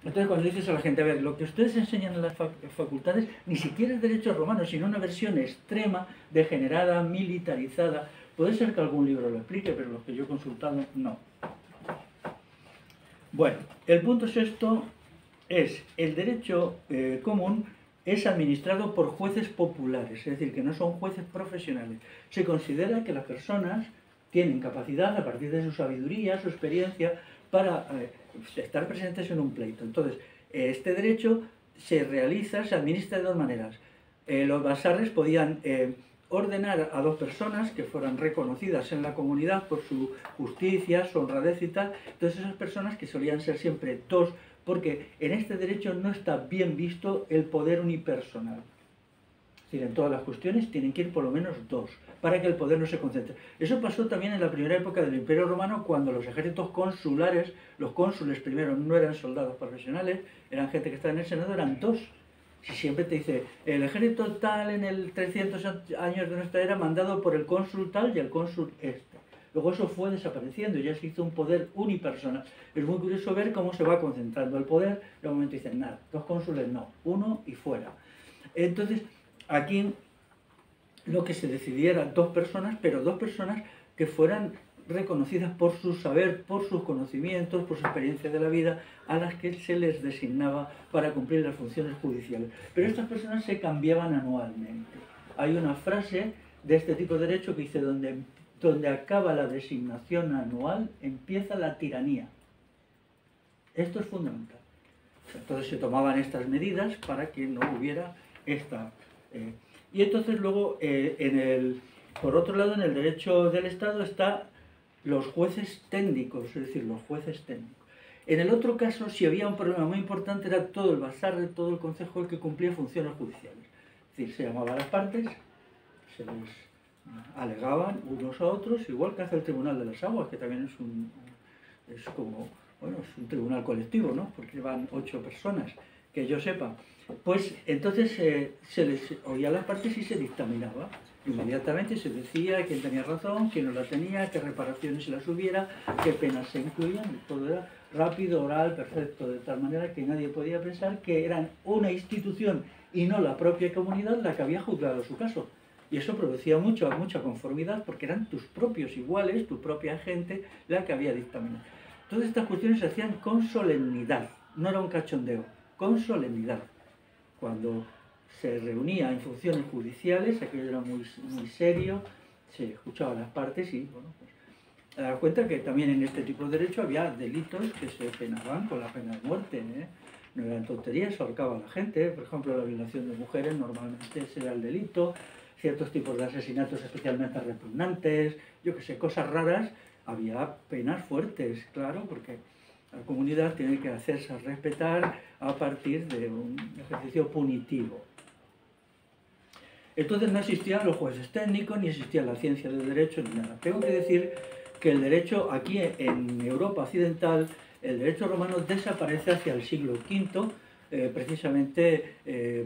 Entonces, cuando dices a la gente, a ver, lo que ustedes enseñan en las facultades ni siquiera es derecho romano, sino una versión extrema, degenerada, militarizada. Puede ser que algún libro lo explique, pero los que yo he consultado, no. Bueno, el punto sexto es el derecho común es administrado por jueces populares, es decir, que no son jueces profesionales. Se considera que las personas tienen capacidad, a partir de su sabiduría, su experiencia, para estar presentes en un pleito. Entonces, este derecho se realiza, se administra de dos maneras. Los basarres podían ordenar a dos personas que fueran reconocidas en la comunidad por su justicia, su honradez y tal. Entonces, esas personas, que solían ser siempre dos, porque en este derecho no está bien visto el poder unipersonal. Es decir, en todas las cuestiones tienen que ir por lo menos dos, para que el poder no se concentre. Eso pasó también en la primera época del Imperio Romano, cuando los ejércitos consulares, los cónsules primero no eran soldados profesionales, eran gente que estaba en el Senado, eran dos. Si siempre te dice, el ejército tal en el 300 años de nuestra era mandado por el cónsul tal y el cónsul este. Luego eso fue desapareciendo y ya se hizo un poder unipersonal. Es muy curioso ver cómo se va concentrando el poder. De un momento dicen, nada, dos cónsules no, uno y fuera. Entonces, aquí lo que se decidiera dos personas, pero dos personas que fueran reconocidas por su saber, por sus conocimientos, por su experiencia de la vida, a las que se les designaba para cumplir las funciones judiciales. Pero estas personas se cambiaban anualmente. Hay una frase de este tipo de derecho que dice, donde acaba la designación anual, empieza la tiranía. Esto es fundamental. Entonces se tomaban estas medidas para que no hubiera esta... y entonces luego, por otro lado, en el derecho del Estado está los jueces técnicos, es decir, los jueces técnicos. En el otro caso, si había un problema muy importante, era todo el basarre, todo el consejo el que cumplía funciones judiciales. Es decir, se llamaban a las partes, se les alegaban unos a otros, igual que hace el Tribunal de las Aguas, que también es un tribunal colectivo, ¿no? Porque van 8 personas, que yo sepa. Pues entonces se les oía a las partes y se dictaminaba. Inmediatamente se decía quién tenía razón, quién no la tenía, qué reparaciones se las hubiera, qué penas se incluían, todo era rápido, oral, perfecto, de tal manera que nadie podía pensar que eran una institución y no la propia comunidad la que había juzgado su caso. Y eso producía mucha conformidad, porque eran tus propios iguales, tu propia gente, la que había dictaminado. Todas estas cuestiones se hacían con solemnidad, no era un cachondeo, con solemnidad. Cuando se reunía en funciones judiciales, aquello era muy serio, se escuchaban las partes y, bueno, pues, te das cuenta que también en este tipo de derecho había delitos que se penaban con la pena de muerte, ¿eh? No eran tonterías, se ahorcaba a la gente. Por ejemplo, la violación de mujeres normalmente ese era el delito, ciertos tipos de asesinatos especialmente repugnantes, yo que sé, cosas raras, había penas fuertes, claro, porque la comunidad tiene que hacerse respetar a partir de un ejercicio punitivo. Entonces no existían los jueces técnicos, ni existía la ciencia del derecho, ni nada. Tengo que decir que el derecho aquí en Europa occidental, el derecho romano desaparece hacia el siglo V, precisamente,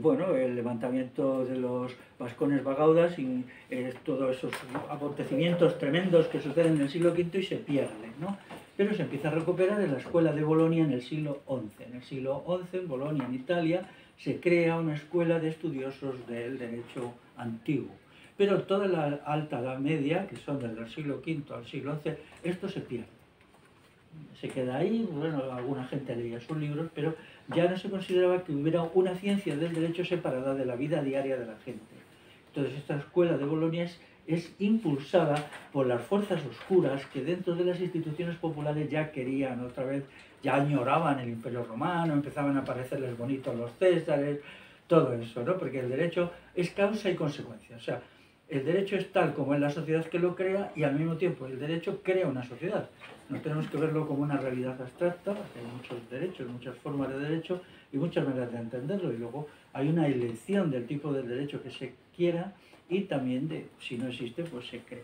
bueno, el levantamiento de los vascones bagaudas y todos esos acontecimientos tremendos que suceden en el siglo V y se pierden, ¿no? Pero se empieza a recuperar en la escuela de Bolonia en el siglo XI. En el siglo XI, en Bolonia, en Italia, se crea una escuela de estudiosos del derecho antiguo. Pero toda la alta edad media, que son desde el siglo V al siglo XI, esto se pierde. Se queda ahí, bueno, alguna gente leía sus libros, pero ya no se consideraba que hubiera una ciencia del derecho separada de la vida diaria de la gente. Entonces esta escuela de Bolonia es impulsada por las fuerzas oscuras que dentro de las instituciones populares ya querían otra vez, ya añoraban el Imperio Romano, empezaban a parecerles bonitos los césares, todo eso, ¿no? Porque el derecho es causa y consecuencia. O sea, el derecho es tal como es la sociedad que lo crea y al mismo tiempo el derecho crea una sociedad. No tenemos que verlo como una realidad abstracta, hay muchos derechos, muchas formas de derecho y muchas maneras de entenderlo. Y luego hay una elección del tipo de derecho que se quiera y también de, si no existe, pues se crea.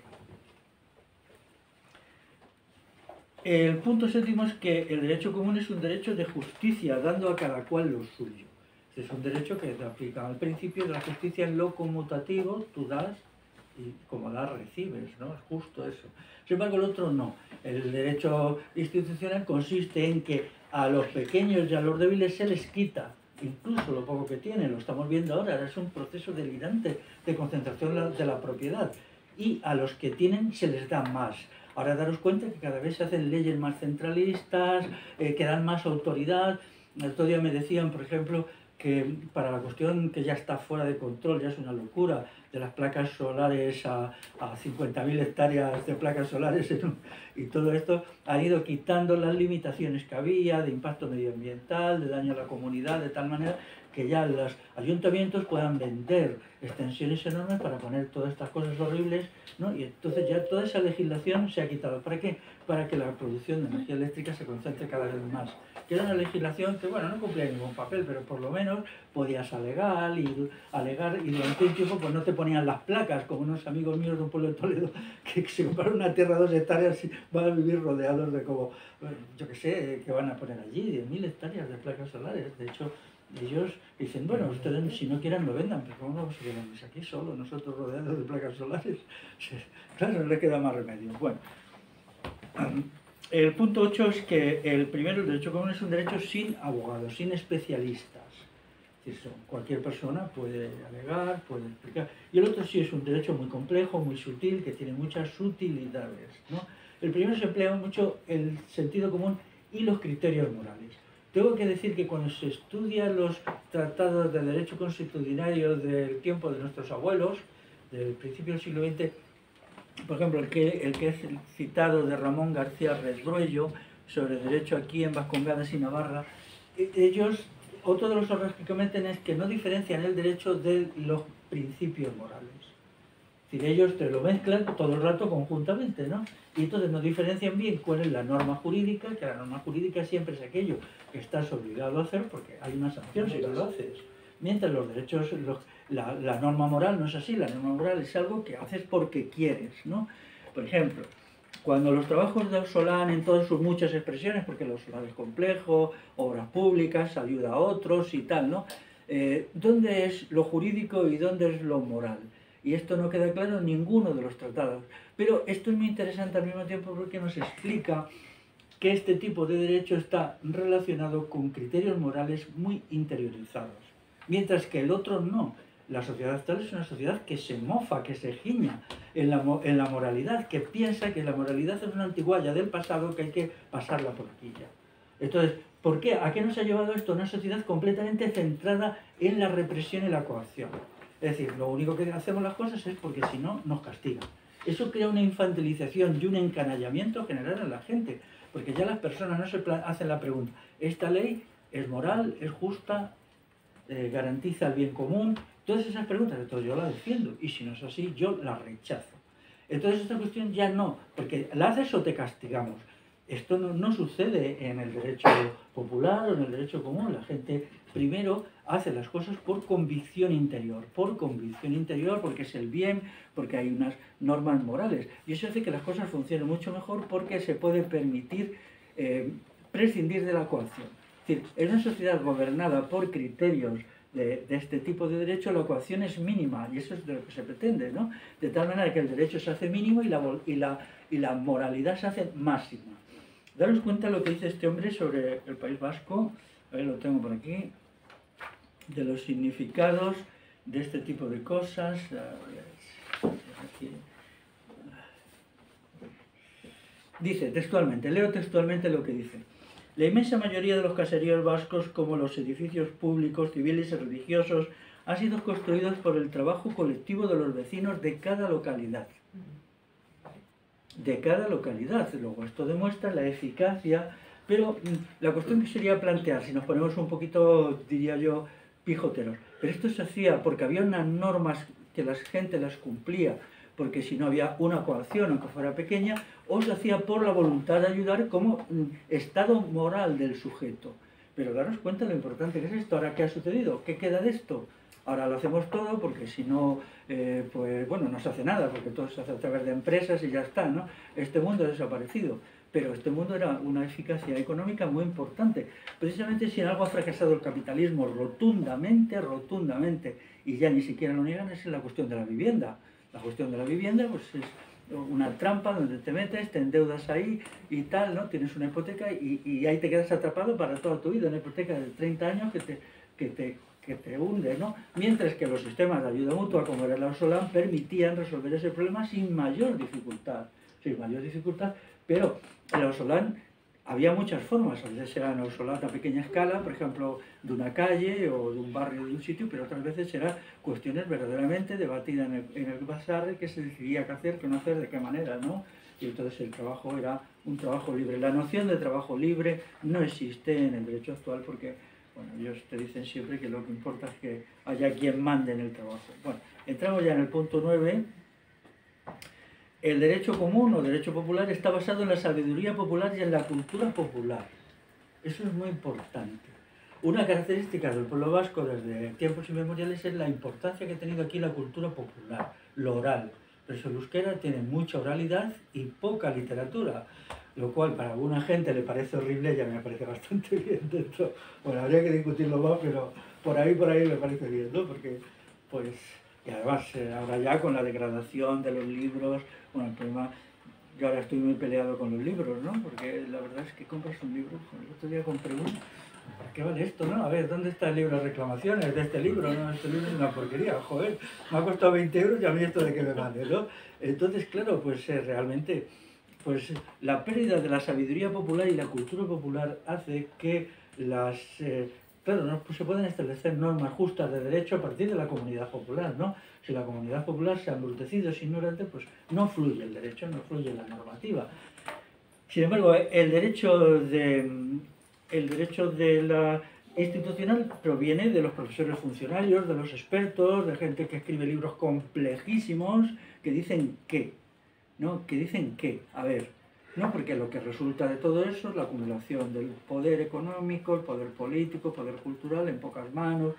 El punto séptimo es que el derecho común es un derecho de justicia, dando a cada cual lo suyo. Es un derecho que se aplica al principio de la justicia en lo conmutativo, tú das y como das recibes, ¿no? Es justo eso. Sin embargo, el otro no. El derecho institucional consiste en que a los pequeños y a los débiles se les quita, incluso lo poco que tienen, lo estamos viendo ahora, es un proceso delirante de concentración de la propiedad, y a los que tienen se les da más. Ahora daros cuenta que cada vez se hacen leyes más centralistas, que dan más autoridad. El otro día me decían, por ejemplo, que para la cuestión que ya está fuera de control, ya es una locura, de las placas solares a 50.000 hectáreas de placas solares y todo esto, han ido quitando las limitaciones que había de impacto medioambiental, de daño a la comunidad, de tal manera que ya los ayuntamientos puedan vender extensiones enormes para poner todas estas cosas horribles, ¿no? Y entonces ya toda esa legislación se ha quitado. ¿Para qué? Para que la producción de energía eléctrica se concentre cada vez más. Que era una legislación que, bueno, no cumplía ningún papel, pero por lo menos podías alegar y durante un tiempo pues no te ponían las placas, como unos amigos míos de un pueblo de Toledo que se compraron una tierra de 2 hectáreas y van a vivir rodeados de como, bueno, yo qué sé, que van a poner allí, 10.000 hectáreas de placas solares. De hecho, ellos dicen, bueno, ustedes si no quieren lo vendan, pero ¿cómo vamos a quedarnos aquí solo, nosotros rodeados de placas solares? Claro, no le queda más remedio. Bueno, el punto 8 es que el derecho común es un derecho sin abogados, sin especialistas. Es decir, cualquier persona puede alegar, puede explicar. Y el otro sí es un derecho muy complejo, muy sutil, que tiene muchas utilidades, ¿no? El primero se emplea mucho el sentido común y los criterios morales. Tengo que decir que cuando se estudian los tratados de derecho constitucionario del tiempo de nuestros abuelos, del principio del siglo XX, por ejemplo, el que es citado de Ramón García Redruello, sobre derecho aquí en Vascongadas y Navarra, ellos, otro de los errores que cometen es que no diferencian el derecho de los principios morales. Es decir, ellos te lo mezclan todo el rato conjuntamente, ¿no? Y entonces no diferencian bien cuál es la norma jurídica, que la norma jurídica siempre es aquello que estás obligado a hacer porque hay una sanción si no lo haces. Mientras los derechos, la norma moral no es así, la norma moral es algo que haces porque quieres, ¿no? Por ejemplo, cuando los trabajos de Solán en todas sus muchas expresiones, porque los solar es complejo, obras públicas, ayuda a otros y tal, ¿no? ¿Dónde es lo jurídico y dónde es lo moral? Y esto no queda claro en ninguno de los tratados. Pero esto es muy interesante al mismo tiempo porque nos explica que este tipo de derecho está relacionado con criterios morales muy interiorizados, mientras que el otro no. La sociedad actual es una sociedad que se mofa, que se giña en la moralidad, que piensa que la moralidad es una antigualla del pasado que hay que pasarla por aquí ya. Entonces, ¿por qué? ¿A qué nos ha llevado esto? Una sociedad completamente centrada en la represión y la coacción. Es decir, lo único que hacemos las cosas es porque si no, nos castigan. Eso crea una infantilización y un encanallamiento general en la gente, porque ya las personas no se hacen la pregunta, ¿esta ley es moral, es justa, garantiza el bien común? Todas esas preguntas, entonces yo las defiendo, y si no es así, yo las rechazo. Entonces esta cuestión ya no, porque la haces o te castigamos. Esto no sucede en el derecho popular o en el derecho común. La gente primero hace las cosas por convicción interior, porque es el bien, porque hay unas normas morales. Y eso hace que las cosas funcionen mucho mejor porque se puede permitir prescindir de la coacción. Es decir, en una sociedad gobernada por criterios de este tipo de derecho, la coacción es mínima, y eso es de lo que se pretende, ¿no? De tal manera que el derecho se hace mínimo y la moralidad se hace máxima. Daros cuenta de lo que dice este hombre sobre el País Vasco, a ver, lo tengo por aquí, de los significados de este tipo de cosas. Dice textualmente, leo textualmente lo que dice. La inmensa mayoría de los caseríos vascos, como los edificios públicos, civiles y religiosos, han sido construidos por el trabajo colectivo de los vecinos de cada localidad. De cada localidad. Luego, esto demuestra la eficacia, pero la cuestión que sería plantear, si nos ponemos un poquito, diría yo, pijoteros, pero esto se hacía porque había unas normas que la gente las cumplía, porque si no había una coacción, aunque fuera pequeña, o se hacía por la voluntad de ayudar como estado moral del sujeto. Pero daros cuenta de lo importante que es esto. Ahora, ¿qué ha sucedido? ¿Qué queda de esto? Ahora lo hacemos todo porque si no, pues bueno, no se hace nada, porque todo se hace a través de empresas y ya está, ¿no? Este mundo ha desaparecido, pero este mundo era una eficacia económica muy importante. Precisamente si en algo ha fracasado el capitalismo rotundamente, y ya ni siquiera lo niegan, es la cuestión de la vivienda. La cuestión de la vivienda pues una trampa donde te metes, te endeudas ahí y tal, ¿no? Tienes una hipoteca y ahí te quedas atrapado para toda tu vida, una hipoteca de 30 años que te hunde, ¿no? Mientras que los sistemas de ayuda mutua, como era la Ausolan, permitían resolver ese problema sin mayor dificultad, pero en la Ausolan había muchas formas, a veces era una Ausolan a pequeña escala, por ejemplo, de una calle o de un barrio de un sitio, pero otras veces eran cuestiones verdaderamente debatidas en el bazar, qué se decidía qué hacer, qué no hacer, de qué manera, ¿no? Y entonces el trabajo era un trabajo libre. La noción de trabajo libre no existe en el derecho actual porque, bueno, ellos te dicen siempre que lo que importa es que haya quien mande en el trabajo. Bueno, entramos ya en el punto 9. El derecho común o derecho popular está basado en la sabiduría popular y en la cultura popular. Eso es muy importante. Una característica del pueblo vasco desde tiempos inmemoriales es la importancia que ha tenido aquí la cultura popular, lo oral. Por eso el euskera tiene mucha oralidad y poca literatura, lo cual para alguna gente le parece horrible y a mí me parece bastante bien dentro. Bueno, habría que discutirlo más, pero por ahí me parece bien, ¿no? Porque, pues, y además ahora ya con la degradación de los libros, bueno, el problema, yo ahora estoy muy peleado con los libros, ¿no? Porque la verdad es que compras un libro, el otro día compré uno, ¿para qué vale esto, no? A ver, ¿dónde está el libro de reclamaciones de este libro? No, este libro es una porquería, joder, me ha costado 20 euros y a mí esto de qué me vale, ¿no? Entonces, claro, pues realmente, pues la pérdida de la sabiduría popular y la cultura popular hace que las... claro, no se pueden establecer normas justas de derecho a partir de la comunidad popular, ¿no? Si la comunidad popular se ha embrutecido, es ignorante, pues no fluye el derecho, no fluye la normativa. Sin embargo, el derecho de la institucional proviene de los profesores funcionarios, de los expertos, de gente que escribe libros complejísimos que dicen qué, ¿no? Que dicen qué, a ver, ¿no? Porque lo que resulta de todo eso es la acumulación del poder económico, el poder político, el poder cultural en pocas manos,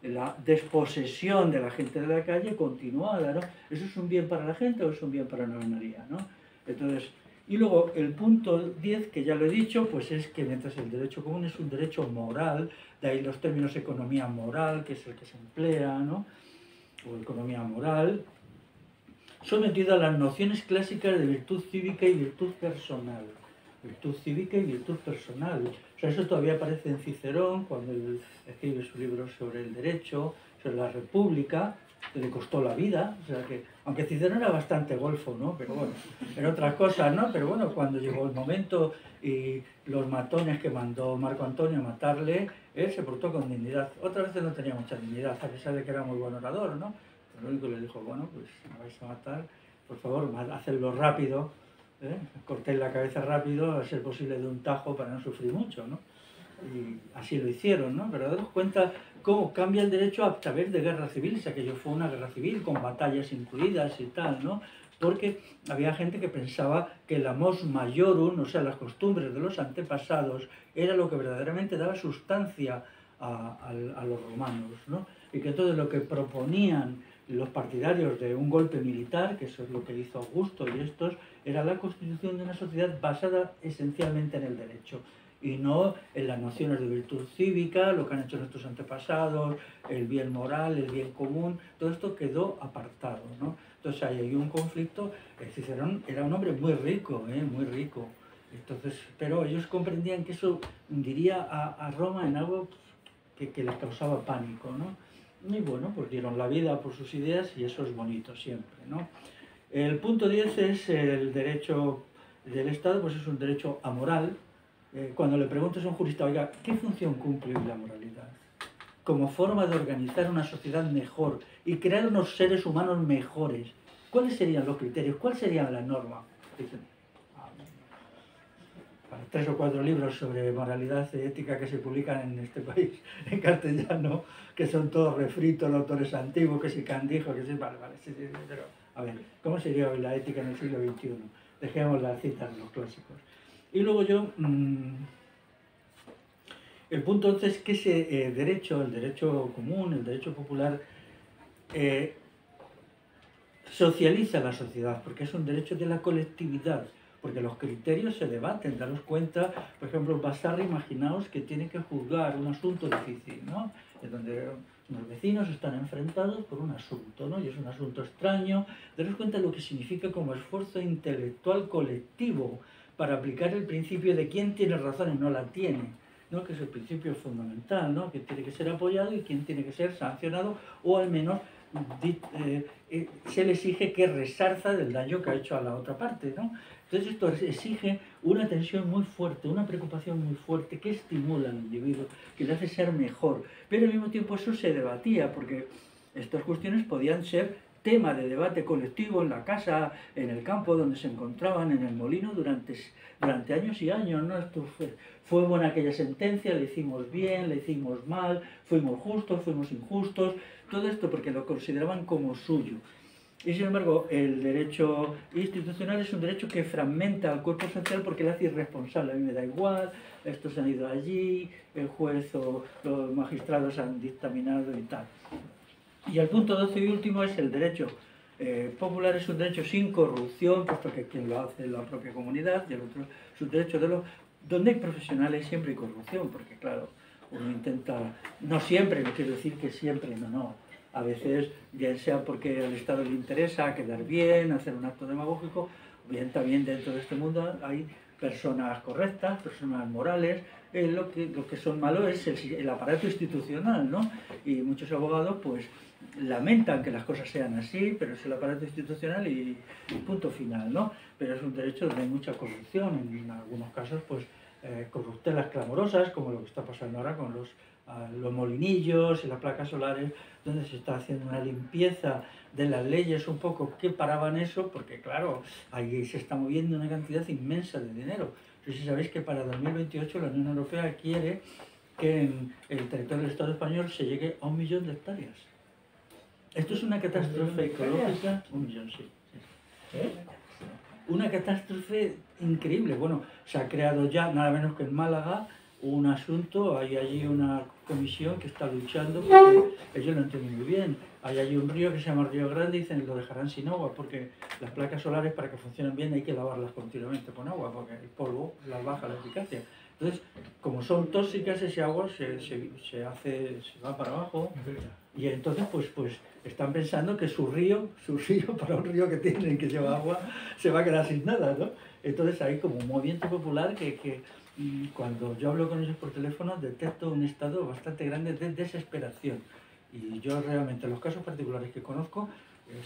la desposesión de la gente de la calle continuada, ¿no? ¿Eso es un bien para la gente o es un bien para la minoría, ¿no? Entonces, y luego el punto 10, que ya lo he dicho, pues es que mientras el derecho común es un derecho moral, de ahí los términos economía moral, que es el que se emplea, ¿no? O economía moral, sometido a las nociones clásicas de virtud cívica y virtud personal. Virtud cívica y virtud personal. O sea, eso todavía aparece en Cicerón, cuando él escribe su libro sobre el derecho, sobre la república, que le costó la vida. O sea que, aunque Cicerón era bastante golfo, ¿no? Pero bueno, en otras cosas, ¿no? Pero bueno, cuando llegó el momento y los matones que mandó Marco Antonio a matarle, él se portó con dignidad. Otras veces no tenía mucha dignidad, a pesar de que era muy buen orador, ¿no? Lo único que le dijo, bueno, pues me vais a matar, por favor, hacedlo rápido, cortéis la cabeza rápido, a ser posible de un tajo para no sufrir mucho, ¿no? Y así lo hicieron, ¿no? Pero daros cuenta cómo cambia el derecho a través de guerras civiles, aquello fue una guerra civil con batallas incluidas y tal, ¿no? Porque había gente que pensaba que el mos maiorum, o sea, las costumbres de los antepasados, era lo que verdaderamente daba sustancia a los romanos, ¿no? Y que entonces lo que proponían los partidarios de un golpe militar, que eso es lo que hizo Augusto y estos, era la constitución de una sociedad basada esencialmente en el derecho y no en las nociones de virtud cívica, lo que han hecho nuestros antepasados, el bien moral, el bien común, todo esto quedó apartado, ¿no? Entonces ahí hay un conflicto. Cicerón era un hombre muy rico, muy rico. Entonces, pero ellos comprendían que eso hundiría a Roma en algo que les causaba pánico, ¿no? Y bueno, pues dieron la vida por sus ideas y eso es bonito siempre, ¿no? El punto 10 es el derecho del Estado, pues es un derecho amoral. Cuando le preguntas a un jurista, oiga, ¿qué función cumple la moralidad? Como forma de organizar una sociedad mejor y crear unos seres humanos mejores. ¿Cuáles serían los criterios? ¿Cuál serían las normas? Dicen, 3 o 4 libros sobre moralidad y ética que se publican en este país en castellano, que son todos refritos de autores antiguos, que si Candijo, que si... Vale, sí, pero a ver, ¿cómo sería hoy la ética en el siglo XXI? Dejemos las citas de los clásicos. Y luego yo... el punto 11 es que ese derecho, el derecho común, el derecho popular, socializa la sociedad, porque es un derecho de la colectividad. porque los criterios se debaten. Daros cuenta, por ejemplo, Bassarri, imaginaos que tiene que juzgar un asunto difícil, ¿no? En donde los vecinos están enfrentados por un asunto, ¿no? Y es un asunto extraño. Daros cuenta de lo que significa como esfuerzo intelectual colectivo para aplicar el principio de quién tiene razón y no la tiene, ¿no? Que es el principio fundamental, ¿no? Que tiene que ser apoyado y quién tiene que ser sancionado, o al menos se le exige que resarza del daño que ha hecho a la otra parte, ¿no? Entonces esto exige una tensión muy fuerte, una preocupación muy fuerte que estimula al individuo, que le hace ser mejor. Pero al mismo tiempo eso se debatía, porque estas cuestiones podían ser tema de debate colectivo en la casa, en el campo donde se encontraban, en el molino, durante años y años, ¿no? Esto fue buena aquella sentencia, le hicimos bien, le hicimos mal, fuimos justos, fuimos injustos, todo esto porque lo consideraban como suyo. Y sin embargo, el derecho institucional es un derecho que fragmenta al cuerpo social porque le hace irresponsable. A mí me da igual, estos han ido allí, el juez o los magistrados han dictaminado y tal. Y el punto 12 y último es el derecho popular, es un derecho sin corrupción, puesto que quien lo hace es la propia comunidad, y el otro es un derecho donde hay profesionales siempre hay corrupción, porque claro, uno intenta, no siempre, no quiero decir que siempre, no, a veces, bien sea porque al Estado le interesa quedar bien, hacer un acto demagógico, bien también dentro de este mundo hay personas correctas, personas morales. Lo que son malos es el aparato institucional, ¿no? Y muchos abogados pues lamentan que las cosas sean así, pero es el aparato institucional y punto final, ¿no? Pero es un derecho donde hay mucha corrupción, en algunos casos pues corruptelas clamorosas, como lo que está pasando ahora con los molinillos y las placas solares, donde se está haciendo una limpieza de las leyes un poco que paraban eso, porque claro, ahí se está moviendo una cantidad inmensa de dinero. No sé si sabéis que para 2028 la Unión Europea quiere que en el territorio del Estado español se llegue a 1 millón de hectáreas. Esto es una catástrofe ecológica, 1 millón, sí. Una catástrofe increíble. Bueno, se ha creado ya, nada menos que en Málaga, un asunto, hay allí una comisión que está luchando, porque ellos lo entienden muy bien. Hay allí un río que se llama Río Grande y dicen lo dejarán sin agua, porque las placas solares para que funcionen bien hay que lavarlas continuamente con agua, porque el polvo las baja la eficacia. Entonces, como son tóxicas, ese agua se va para abajo, y entonces pues están pensando que su río, para un río que tienen que lleva agua, se va a quedar sin nada, ¿no? Entonces hay como un movimiento popular que cuando yo hablo con ellos por teléfono detecto un estado bastante grande de desesperación. Y yo realmente los casos particulares que conozco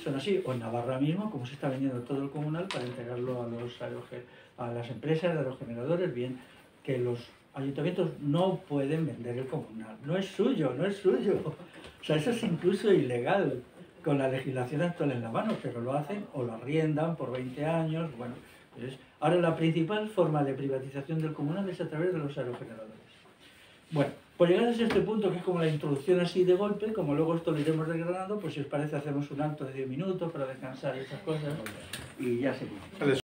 son así, o en Navarra mismo, como se está vendiendo todo el comunal para entregarlo a las empresas, a los generadores, bien que los ayuntamientos no pueden vender el comunal. No es suyo, no es suyo. O sea, eso es incluso ilegal con la legislación actual en la mano, pero lo hacen o lo arriendan por 20 años. Bueno, pues ahora la principal forma de privatización del comunal es a través de los aerogeneradores. Bueno, pues llegados a este punto, que es como la introducción así de golpe, como luego esto lo iremos desgranando, pues si os parece hacemos un alto de 10 minutos para descansar y esas cosas y ya seguimos.